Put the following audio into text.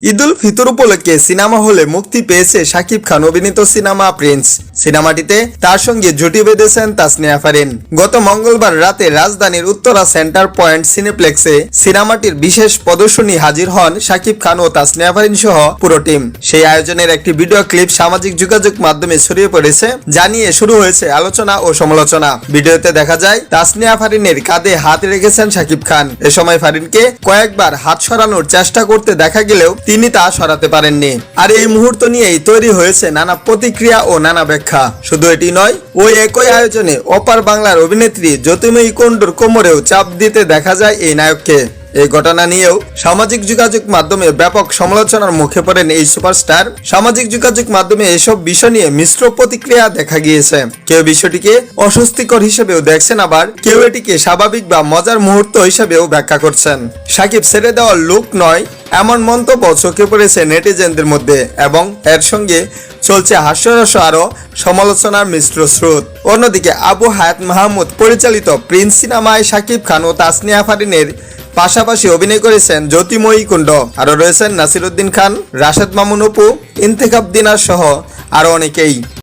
ঈদুল ফিতর উপলক্ষে সিনেমা হলে মুক্তি পেয়েছে শাকিব খান অভিনীত সিনেমা প্রিন্স। সিনেমাটিতে তার সঙ্গে জুটি বেঁধেছেন তাসনিয়া ফারিন। গত মঙ্গলবার রাতে রাজধানীর উত্তরা সেন্টার পয়েন্ট সিনেপ্লেক্সে সিনেমাটির বিশেষ প্রদর্শনী হাজির হন শাকিব খান ও তাসনিয়া ফারিন সহ পুরো টিম। সেই আয়োজনের একটি ভিডিও ক্লিপ সামাজিক যোগাযোগ মাধ্যমে ছড়িয়ে পড়েছে, জানিয়ে শুরু হয়েছে আলোচনা ও সমালোচনা। ভিডিওতে দেখা যায় তাসনিয়া ফারিনের কাঁধে হাত রেখেছেন শাকিব খান। এ সময় ফারিনকে কয়েকবার হাত সরানোর চেষ্টা করতে দেখা গেলেও তিনি তা সরাতে পারেননি। আর এই মুহূর্ত নিয়েই তৈরি হয়েছে নানা প্রতিক্রিয়া ও নানা ব্যাখ্যা। শুধু এটি নয়, ওই একই আয়োজনে ওপার বাংলার অভিনেত্রী জ্যোতির্ময়ী কুণ্ডুর কোমরেও চাপ দিতে দেখা যায় এই নায়ককে। এই ঘটনা নিয়েও সামাজিক যোগাযোগ মাধ্যমে ব্যাপক সমালোচনার মুখে পড়েন এই সুপারস্টার। সামাজিক যোগাযোগ মাধ্যমে এসব বিষয় নিয়ে মিশ্র প্রতিক্রিয়া দেখা গিয়েছে। কেউ বিষয়টিকে অস্বস্তিকর হিসেবেও দেখছেন, আবার কেউ এটিকে স্বাভাবিক বা মজার মুহূর্ত হিসেবেও ব্যাখ্যা করছেন। সাকিব ছেড়ে দেওয়ার লোক নয় এমন মন্তব্য চোখে পড়েছে নেটিজেনদের মধ্যে, এবং এর সঙ্গে চলছে হাস্যরস আরও সমালোচনার মিশ্র স্রোত। অন্যদিকে আবু হায়াত মাহমুদ পরিচালিত প্রিন্স সিনেমায় শাকিব খান ও তাসনিয়া ফারিনের পাশাপাশি অভিনয় করেছেন জ্যোতির্ময়ী কুণ্ড। আরও রয়েছেন নাসিরুদ্দিন খান, রাশেদ মামুন অপু, ইন্তেখাব দিনার সহ আরও অনেকেই।